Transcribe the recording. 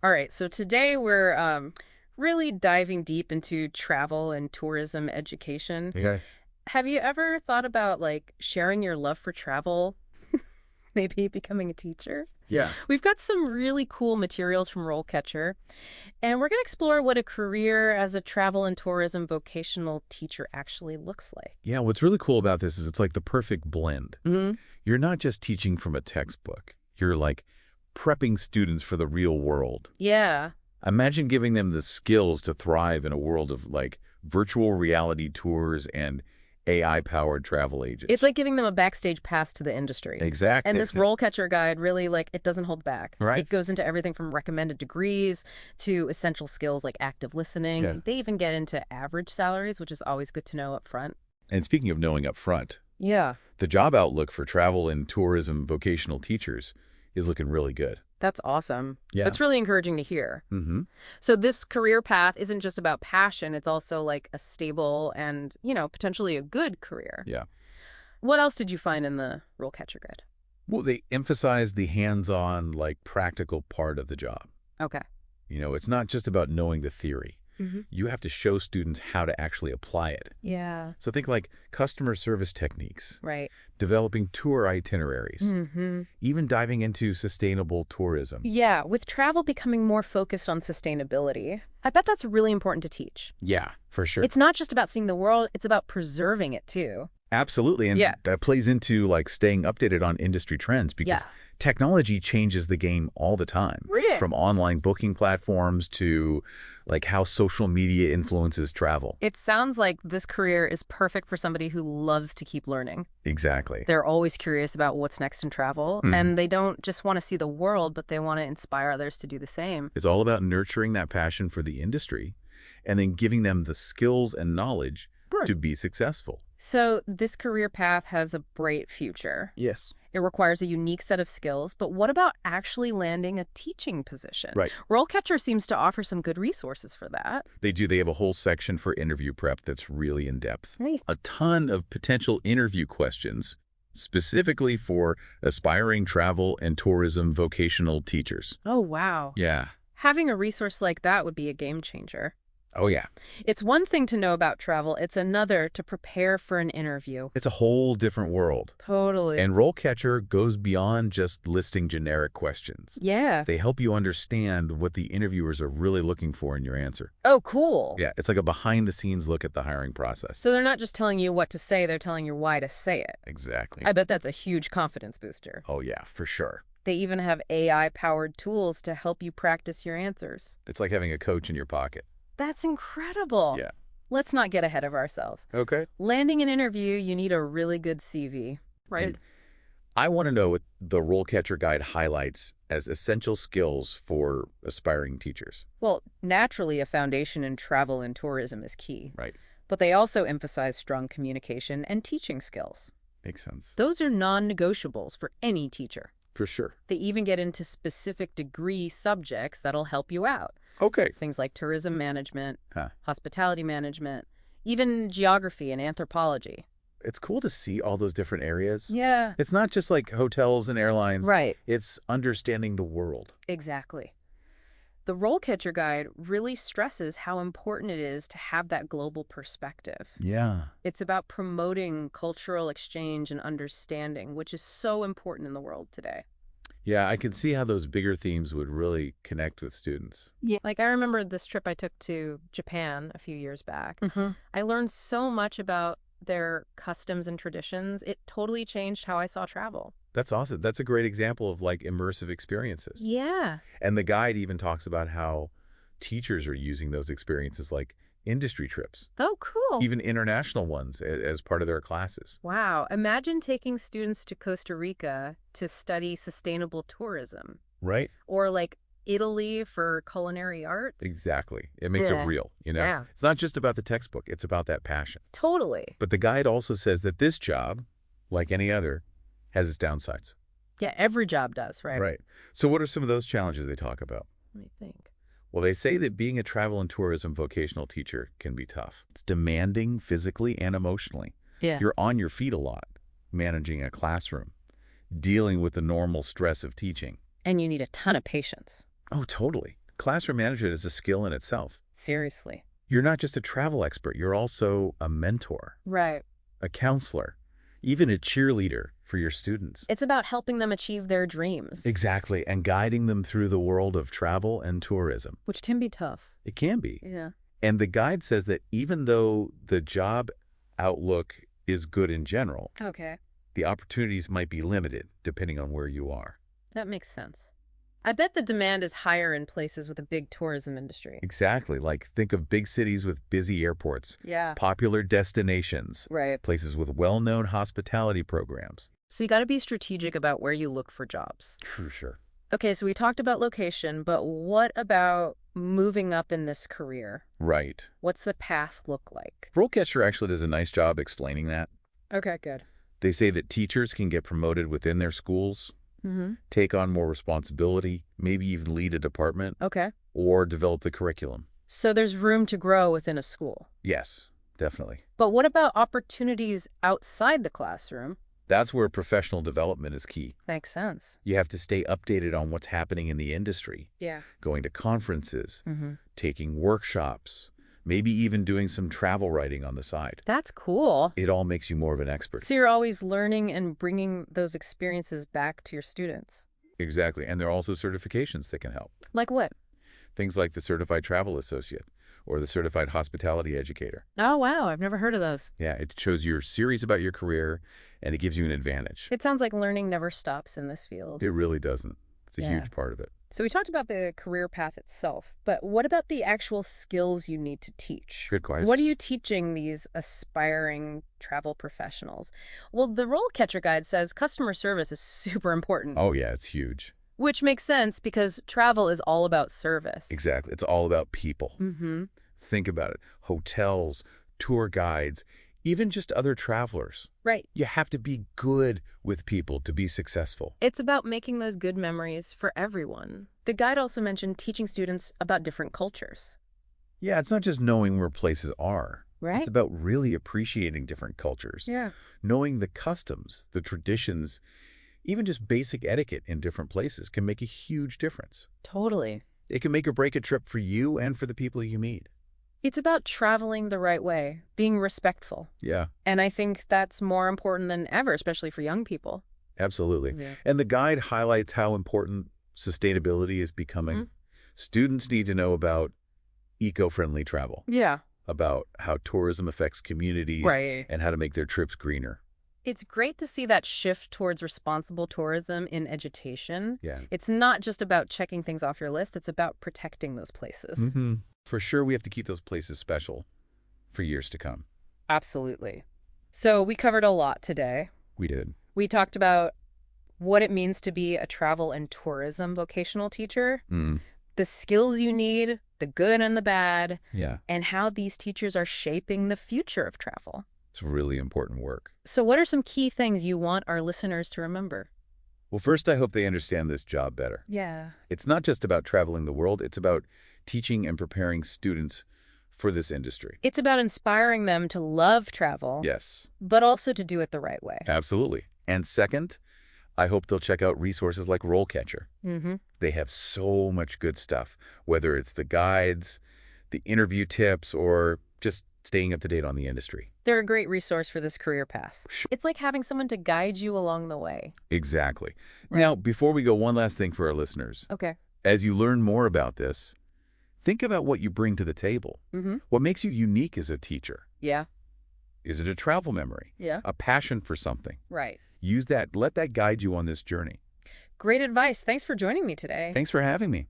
All right, so today we're really diving deep into travel and tourism education. Okay. Have you ever thought about like sharing your love for travel, maybe becoming a teacher? Yeah. We've got some really cool materials from RoleCatcher, and we're going to explore what a career as a travel and tourism vocational teacher actually looks like. Yeah, what's really cool about this is it's like the perfect blend. Hmm. You're not just teaching from a textbook. You're like prepping students for the real world. Yeah. Imagine giving them the skills to thrive in a world of like virtual reality tours and AI-powered travel It's agents. like giving them a backstage pass to the industry. And Exactly. this role catcher guide really, like, it doesn't hold back. Right? It goes into everything from recommended degrees to essential skills like active Yeah. listening. They even get into average salaries, which is always good to know up front. And speaking of knowing up front, Yeah. the job outlook for travel and tourism vocational teachers is looking really good. That's awesome. Yeah. That's really encouraging to hear. Mm-hmm. So this career path isn't just about passion, it's also like a stable and, potentially a good career. Yeah. What else did you find in the role catcher guide? Well, they emphasize the hands-on, like practical part of the job. Okay. It's not just about knowing the theory. Hmm. You have to show students how to actually apply it. Yeah. So think like customer service techniques, Right. developing tour itineraries, Mm-hmm. even diving into sustainable tourism. Yeah, with travel becoming more focused on sustainability, I bet that's really important to teach. Yeah, for sure. It's not just about seeing the world, it's about preserving it too. Absolutely. And Yeah. that plays into like staying updated on industry trends because Yeah. technology changes the game all the time. Really? From online booking platforms to like how social media influences travel. It sounds like this career is perfect for somebody who loves to keep learning. Exactly. They're always curious about what's next in travel, and they don't just want to see the world, but they want to inspire others to do the same. It's all about nurturing that passion for the industry and then giving them the skills and knowledge to be successful. So this career path has a bright future. Yes. It requires a unique set of skills, but what about actually landing a teaching position? Right. RoleCatcher seems to offer some good resources for that. They do. They have a whole section for interview prep that's really in depth. Nice. A ton of potential interview questions specifically for aspiring travel and tourism vocational teachers. Oh, wow. Yeah. Having a resource like that would be a game changer. Oh, yeah. It's one thing to know about travel, it's another to prepare for an interview. It's a whole different world. Totally. And RoleCatcher goes beyond just listing generic questions. Yeah. They help you understand what the interviewers are really looking for in your answer. Oh, cool. Yeah, it's like a behind-the-scenes look at the hiring process. So they're not just telling you what to say, they're telling you why to say it. Exactly. I bet that's a huge confidence booster. Oh, yeah, for sure. They even have AI-powered tools to help you practice your answers. It's like having a coach in your pocket. That's incredible. Yeah. Let's not get ahead of ourselves. Okay. Landing an interview, you need a really good CV, right? And I want to know what the RoleCatcher Guide highlights as essential skills for aspiring teachers. Well, naturally, a foundation in travel and tourism is key. Right. But they also emphasize strong communication and teaching skills. Makes sense. Those are non-negotiables for any teacher. For sure. They even get into specific degree subjects that'll help you out. Okay. Things like tourism management, Huh. hospitality management, even geography and anthropology. It's cool to see all those different areas. Yeah. It's not just like hotels and airlines. Right. It's understanding the world. Exactly. The RoleCatcher Guide really stresses how important it is to have that global perspective. Yeah. It's about promoting cultural exchange and understanding, which is so important in the world today. Yeah, I can see how those bigger themes would really connect with students. Yeah. Like I remember this trip I took to Japan a few years back. I learned so much about their customs and traditions. It totally changed how I saw travel. That's awesome. That's a great example of like immersive experiences. Yeah. And the guide even talks about how teachers are using those experiences like industry trips, Oh, cool. even international ones as part of their classes. Wow. Imagine taking students to Costa Rica to study sustainable tourism Right? or like Italy for culinary arts. Exactly. It makes it Yeah. real, Yeah. It's not just about the textbook, it's about that passion. Totally. But the guide also says that this job, like any other, has its downsides. Yeah, every job does, right? Right. So what are some of those challenges they talk about? Let me think. Well, they say that being a travel and tourism vocational teacher can be tough. It's demanding physically and emotionally. Yeah. You're on your feet a lot, managing a classroom, dealing with the normal stress of teaching. And you need a ton of patience. Oh, totally. Classroom management is a skill in itself. Seriously. You're not just a travel expert, you're also a mentor, Right. a counselor, even a cheerleader for your students. It's about helping them achieve their dreams. Exactly, and guiding them through the world of travel and tourism. Which can be tough. It can be. Yeah. And the guide says that even though the job outlook is good in general, Okay. the opportunities might be limited depending on where you are. That makes sense. I bet the demand is higher in places with a big tourism industry. Exactly. Like think of big cities with busy airports, Yeah. popular destinations, Right. places with well-known hospitality programs. So you got to be strategic about where you look for jobs. For sure. Okay, so we talked about location, but what about moving up in this career? Right. What's the path look like? RoleCatcher actually does a nice job explaining that. Okay, good. They say that teachers can get promoted within their schools, Mm-hmm. take on more responsibility, maybe even lead a department, Okay. or develop the curriculum. So there's room to grow within a school. Yes, definitely. But what about opportunities outside the classroom? That's where professional development is key. Makes sense. You have to stay updated on what's happening in the industry, Yeah. going to conferences, Mm-hmm. taking workshops, maybe even doing some travel writing on the side. That's cool. It all makes you more of an expert. So you're always learning and bringing those experiences back to your students. Exactly. And there are also certifications that can help. Like what? Things like the Certified Travel Associate or the Certified Hospitality Educator. Oh, wow. I've never heard of those. Yeah, it shows you're serious about your career and it gives you an advantage. It sounds like learning never stops in this field. It really doesn't. It's a Yeah. huge part of it. So we talked about the career path itself, but what about the actual skills you need to teach? Good question. What are you teaching these aspiring travel professionals? Well, the RoleCatcher guide says customer service is super important, Oh, yeah, it's huge. which makes sense because travel is all about service. Exactly. It's all about people. Mm-hmm. Think about it. Hotels, tour guides, even just other travelers. Right. You have to be good with people to be successful. It's about making those good memories for everyone. The guide also mentioned teaching students about different cultures. Yeah, it's not just knowing where places are. Right? It's about really appreciating different cultures. Yeah. Knowing the customs, the traditions, even just basic etiquette in different places can make a huge difference. Totally. It can make or break a trip for you and for the people you meet. It's about traveling the right way, being respectful. Yeah, And I think that's more important than ever, especially for young people. absolutely. Yeah. And the guide highlights how important sustainability is becoming. Mhm. Students need to know about eco-friendly travel, Yeah. about how tourism affects communities, Right. and how to make their trips greener. It's great to see that shift towards responsible tourism in education. Yeah. It's not just about checking things off your list, it's about protecting those places. For sure, we have to keep those places special for years to come. Absolutely. So we covered a lot today. We did. We talked about what it means to be a travel and tourism vocational teacher, the skills you need, the good and the bad, Yeah. and how these teachers are shaping the future of travel. It's really important work. So what are some key things you want our listeners to remember? Well, first, I hope they understand this job better. Yeah. It's not just about traveling the world. It's about teaching and preparing students for this industry. It's about inspiring them to love travel, Yes, but also to do it the right way. absolutely. And second, I hope they'll check out resources like RoleCatcher. Mm-hmm. They have so much good stuff, whether it's the guides, the interview tips, or just staying up to date on the industry. They're a great resource for this career path. Sure. It's like having someone to guide you along the way. Exactly. Right. Now, before we go, one last thing for our listeners. Okay. As you learn more about this, think about what you bring to the table. Mm-hmm. What makes you unique as a teacher? Yeah. Is it a travel memory? Yeah. A passion for something? Right. Use that. Let that guide you on this journey. Great advice. Thanks for joining me today. Thanks for having me.